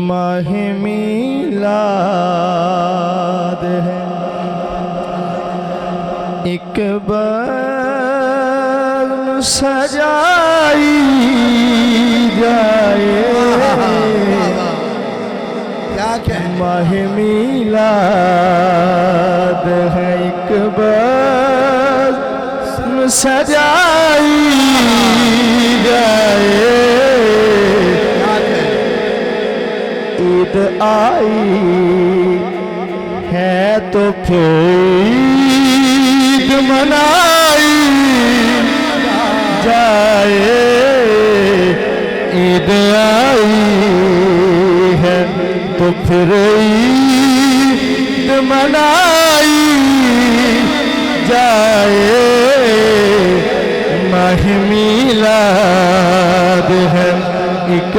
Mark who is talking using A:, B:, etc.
A: माह मीलाद है एक बार सजाई जाए। माह मीलाद है एक बार सजाई जाए। ईद आई है तो फिर ईद मनाई जाए। ईद आई है तो फिर ईद मनाई जाए। माह मीलाद है एक